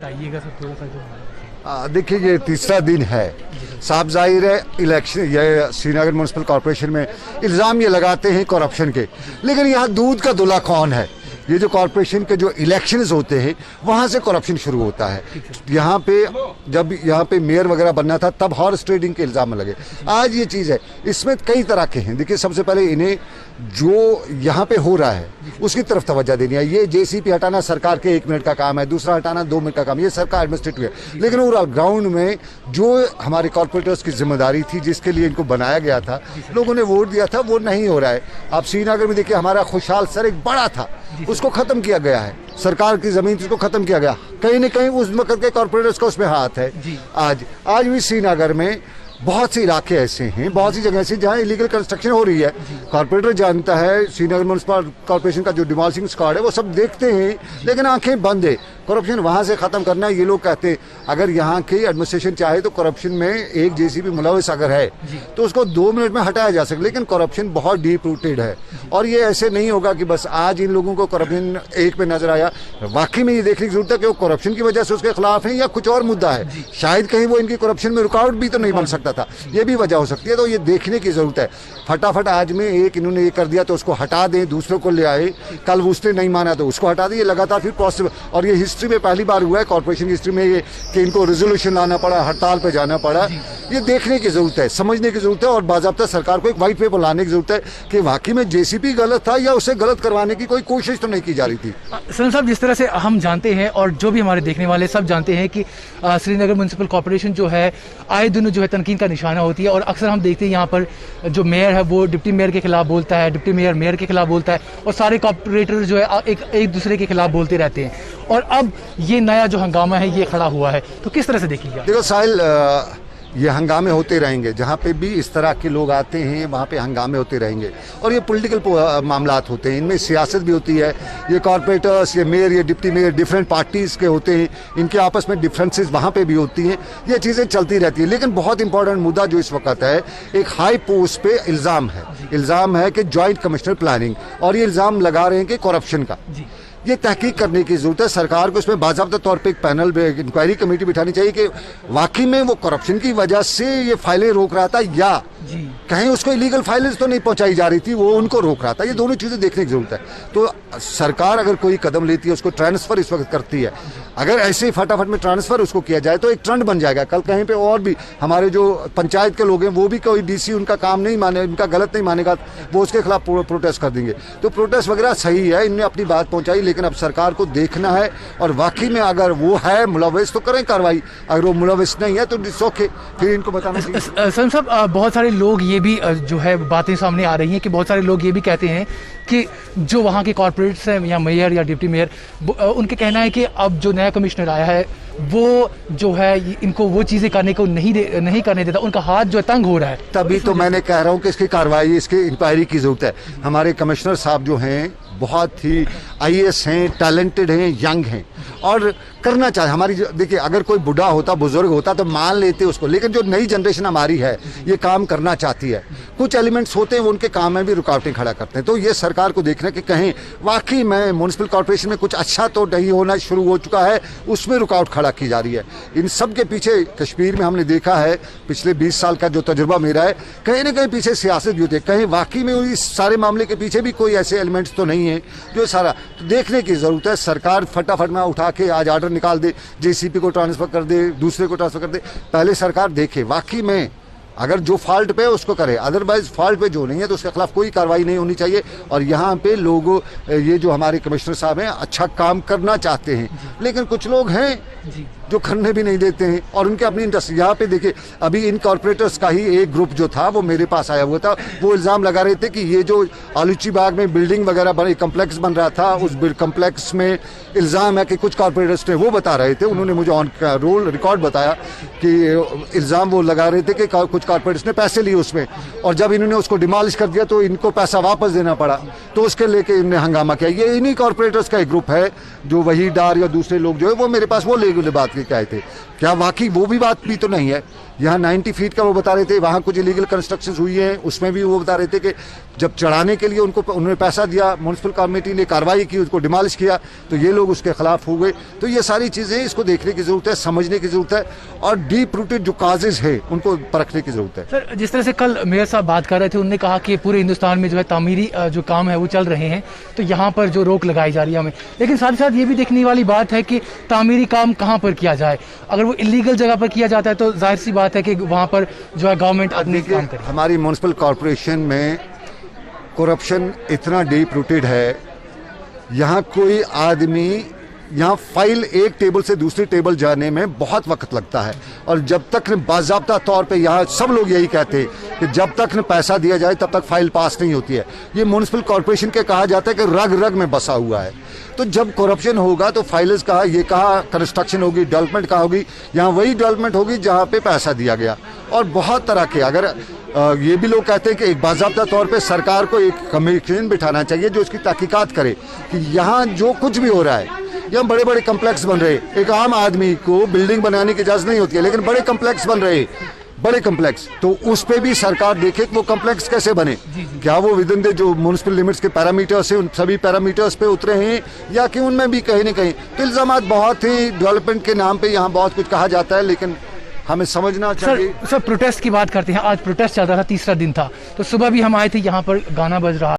बताइएगा सर थोड़ा सा जो। देखिए ये तीसरा दिन है, साफ जाहिर है इलेक्शन ये श्रीनगर म्यूनसिपल कॉरपोरेशन में इल्ज़ाम ये लगाते हैं करप्शन के, लेकिन यहाँ दूध का धुला कौन है? ये जो कॉरपोरेशन के जो इलेक्शंस होते हैं वहाँ से करप्शन शुरू होता है। यहाँ पे जब यहाँ पे मेयर वगैरह बनना था तब हॉर्स ट्रेडिंग के इल्ज़ाम लगे। आज ये चीज़ है, इसमें कई तरह के हैं। देखिए सबसे पहले इन्हें जो यहाँ पे हो रहा है उसकी तरफ तवज्जो देनी है। ये जेसीपी हटाना सरकार के 1 मिनट का काम है, दूसरा हटाना 2 मिनट का काम, ये सरकार एडमिनिस्ट्रेटिव है। लेकिन ओवरऑल ग्राउंड में जो हमारे कॉर्पोरेटर्स की जिम्मेदारी थी, जिसके लिए इनको बनाया गया था, लोगों ने वोट दिया था, वो नहीं हो रहा है। आप श्रीनगर में देखिए हमारा खुशहाल सर एक बड़ा था, उसको खत्म किया गया है, सरकार की जमीन उसको खत्म किया गया। कहीं न कहीं उस वक्त के कॉर्पोरेटर्स का उसमें हाथ है। आज भी श्रीनगर में बहुत से इलाके ऐसे हैं, बहुत सी जगह ऐसी जहाँ इलीगल कंस्ट्रक्शन हो रही है। कॉर्पोरेटर जानता है, श्रीनगर म्यूनसिपल कॉर्पोरेशन का जो डिमोलिशिंग स्क्वाड है वो सब देखते हैं, लेकिन आंखें बंद है। करप्शन वहाँ से खत्म करना है। ये लोग कहते हैं अगर यहाँ की एडमिनिस्ट्रेशन चाहे तो करप्शन में एक जेसीबी मुलविस अगर है तो उसको 2 मिनट में हटाया जा सकता है, लेकिन करप्शन बहुत डीप रूटेड है। और ये ऐसे नहीं होगा कि बस आज इन लोगों को करप्शन एक पे नजर आया, वाकई में ये देखने की जरूरत है कि वो करप्शन की वजह से उसके खिलाफ है या कुछ और मुद्दा है। शायद कहीं वो इनकी करप्शन में रुकावट भी तो नहीं बन सकता था, ये भी वजह हो सकती है। तो ये देखने की जरूरत है। फटाफट आज में एक इन्होंने ये कर दिया तो उसको हटा दें, दूसरों को ले आए, कल उसने नहीं माना तो उसको हटा दें, ये लगातार फिर प्रोसेस। और ये हिस्ट्री में पहली बार हुआ है कॉर्पोरेशन की हिस्ट्री में ये कि इनको रेजोल्यूशन लाना पड़ा, हड़ताल पे जाना पड़ा। ये देखने की जरूरत है, समझने की जरूरत है, और बाकायदा सरकार को एक व्हाइट पेपर लाने की जरूरत है कि वाकई में जेसीपी गलत था या उसे गलत करवाने की कोई कोशिश तो नहीं की जा रही थी। सन साहब, जिस तरह से हम जानते हैं और जो भी हमारे देखने वाले सब जानते हैं कि श्रीनगर म्यूनसिपल कॉर्पोरेशन जो है आए दिन जो है तनकीन का निशाना होती है, और अक्सर हम देखते हैं यहाँ पर जो मेयर है वो डिप्टी मेयर के खिलाफ बोलता है, डिप्टी मेयर मेयर के खिलाफ बोलता है, और सारे कॉर्पोरेटर जो है एक दूसरे के खिलाफ बोलते रहते हैं। और अब ये नया जो हंगामा है ये खड़ा हुआ है, तो किस तरह से देखिएगा? देखो साहिल, ये हंगामे होते रहेंगे, जहाँ पे भी इस तरह के लोग आते हैं वहाँ पे हंगामे होते रहेंगे। और ये पॉलिटिकल मामलात होते हैं, इनमें सियासत भी होती है। ये कॉर्पोरेटर्स, ये मेयर, ये डिप्टी मेयर डिफरेंट पार्टीज़ के होते हैं, इनके आपस में डिफरेंसेस वहाँ पे भी होती हैं। ये चीज़ें चलती रहती है। लेकिन बहुत इंपॉर्टेंट मुद्दा जो इस वक्त है, एक हाई पोस्ट पे इल्ज़ाम है कि जॉइंट कमिश्नर प्लानिंग, और ये इल्ज़ाम लगा रहे हैं कि करप्शन का। ये तहकीक करने की जरूरत है। सरकार को इसमें बाकायदा तौर पे एक पैनल में इंक्वायरी कमेटी बिठानी चाहिए कि वाकई में वो करप्शन की वजह से ये फाइलें रोक रहा था या कहीं उसको इलीगल फाइल्स तो नहीं पहुंचाई जा रही थी, वो उनको रोक रहा था। ये दोनों चीजें देखने की जरूरत है। तो सरकार अगर कोई कदम लेती है, उसको ट्रांसफर इस वक्त करती है, अगर ऐसे ही फटाफट में ट्रांसफर उसको किया जाए तो एक ट्रेंड बन जाएगा। कल कहीं पे और भी हमारे जो पंचायत के लोग हैं वो भी कोई डीसी उनका काम नहीं माने, उनका गलत नहीं मानेगा, वो उसके खिलाफ प्रोटेस्ट कर देंगे। तो प्रोटेस्ट वगैरह सही है, इनने अपनी बात पहुंचाई, लेकिन अब सरकार को देखना है, और वाकई में अगर वो है मुलविस तो करें कार्रवाई, अगर वो मुलविस नहीं है तो ओके, फिर इनको बताना चाहिए। सन साहब, बहुत सारे लोग ये भी जो है बातें सामने आ रही हैं कि बहुत सारे लोग ये भी कहते हैं कि जो वहाँ के कॉर्पोरेट्स हैं या मेयर या डिप्टी मेयर, उनके कहना है कि अब जो नया कमिश्नर आया है वो जो है इनको वो चीज़ें करने को नहीं करने देता, उनका हाथ जो है तंग हो रहा है। तभी तो मैंने कह रहा हूँ कि इसकी कार्रवाई, इसकी इंक्वायरी की जरूरत है। हमारे कमिश्नर साहब जो हैं बहुत ही आईएएस हैं, टैलेंटेड हैं, यंग हैं, और करना चाहिए। हमारी देखिए, अगर कोई बूढ़ा होता, बुजुर्ग होता तो मान लेते उसको, लेकिन जो नई जनरेशन हमारी है ये काम करना चाहती है। कुछ एलिमेंट्स होते हैं वो उनके काम में भी रुकावटें खड़ा करते हैं। तो ये सरकार को देखना कि कहीं वाकई में म्यूनसिपल कॉर्पोरेशन में कुछ अच्छा तो नहीं होना शुरू हो चुका है, उसमें रुकावट खड़ा की जा रही है। इन सब के पीछे कश्मीर में हमने देखा है, पिछले 20 साल का जो तजुर्बा मेरा है, कहीं ना कहीं पीछे सियासत भी होती है। कहीं वाकई में इस सारे मामले के पीछे भी कोई ऐसे एलिमेंट्स तो नहीं है जो सारा, तो देखने की जरूरत है। सरकार फटाफट में उठा के आज आर्डर निकाल दे, जेसीपी को ट्रांसफर कर दे, दूसरे को ट्रांसफर कर दे। पहले सरकार देखे वाकई में अगर जो फॉल्ट पे है उसको करे, अदरवाइज फॉल्ट पे जो नहीं है तो उसके खिलाफ कोई कार्रवाई नहीं होनी चाहिए। और यहाँ पे लोग, ये जो हमारे कमिश्नर साहब हैं अच्छा काम करना चाहते हैं, लेकिन कुछ लोग हैं जो करने भी नहीं देते हैं, और उनके अपनी इंटरेस्ट। यहाँ पे देखिए, अभी इन कॉर्पोरेटर्स का ही एक ग्रुप जो था वो मेरे पास आया हुआ था, वो इल्ज़ाम लगा रहे थे कि ये जो आलूची बाग में बिल्डिंग वगैरह बनी, कम्प्लेक्स बन रहा था, उस कम्प्लेक्स में इल्ज़ाम है कि कुछ कॉर्पोरेटर्स ने, वो बता रहे थे, उन्होंने मुझे ऑन रोल रिकॉर्ड बताया कि इल्ज़ाम वो लगा रहे थे कि कुछ कॉर्पोरेटर्स ने पैसे लिए उसमें, और जब इन्होंने उसको डिमॉलिश कर दिया तो इनको पैसा वापस देना पड़ा, तो उसके लेके इन्होंने हंगामा किया। ये इन्हीं कॉर्पोरेटर्स का एक ग्रुप है, जो वही डार या दूसरे लोग जो है वो मेरे पास वो लेके बात के आए थे। क्या वाकई वो भी बात भी तो नहीं है? यहाँ 90 फीट का वो बता रहे थे, वहाँ कुछ इलीगल कंस्ट्रक्शन हुई हैं, उसमें भी वो बता रहे थे कि जब चढ़ाने के लिए उन्होंने पैसा दिया, म्यूनसिपल कमेटी ने कार्रवाई की, उसको डिमॉलिश किया, तो ये लोग उसके खिलाफ हो गए। तो ये सारी चीज़ें इसको देखने की ज़रूरत है, समझने की ज़रूरत है और डीप रूटेड जो काजेज है उनको परखने की ज़रूरत है। सर, जिस तरह से कल मेयर साहब बात कर रहे थे, उन्होंने कहा कि पूरे हिंदुस्तान में जो है तामीरी जो काम है वो चल रहे हैं, तो यहाँ पर जो रोक लगाई जा रही है हमें, लेकिन साथ ही साथ ये भी देखने वाली बात है कि तामीरी काम कहाँ पर किया जाए। अगर वो इलीगल जगह पर किया जाता है तो जाहिर सी बात है कि वहाँ पर जो है गवर्नमेंट अपने काम करे। हमारी म्यूनसिपल कॉरपोरेशन में करप्शन इतना डीप रूटेड है, यहाँ कोई आदमी, यहाँ फाइल एक टेबल से दूसरी टेबल जाने में बहुत वक्त लगता है और जब तक न बाज़ाब्ता तौर पे, यहाँ सब लोग यही कहते हैं कि जब तक न पैसा दिया जाए तब तक फाइल पास नहीं होती है। ये म्यूनसिपल कॉरपोरेशन के कहा जाता है कि रग रग में बसा हुआ है। तो जब करप्शन होगा तो फाइल्स कहा, ये कहा कंस्ट्रक्शन होगी, डेवलपमेंट कहाँ होगी, यहाँ वही डेवलपमेंट होगी जहाँ पे पैसा दिया गया। और बहुत तरह के, अगर ये भी लोग कहते हैं कि एक बाज़ाब्ता तौर पे सरकार को एक कमीशन बिठाना चाहिए जो इसकी तहकीकात करे कि यहाँ जो कुछ भी हो रहा है, यहाँ बड़े बड़े कम्प्लेक्स बन रहे, एक आम आदमी को बिल्डिंग बनाने की इजाज़त नहीं होती है, लेकिन बड़े कम्प्लेक्स बन रहे, बड़े कम्प्लेक्स, तो उस पे भी सरकार देखे कि वो कम्प्लेक्स कैसे बने, क्या वो विद इन द जो म्यूनसिपल लिमिट्स के पैरामीटर्स हैं उन सभी पैरामीटर्स पे उतरे हैं या कि उनमें भी कहीं न कहीं तो इल्ज़ामात बहुत ही डेवलपमेंट के नाम पे यहाँ बहुत कुछ कहा जाता है, लेकिन हमें समझना चाहिए। सर प्रोटेस्ट की बात करते हैं, आज प्रोटेस्ट चल रहा था, तीसरा दिन था, तो सुबह भी हम आए थे, यहाँ पर गाना बज रहा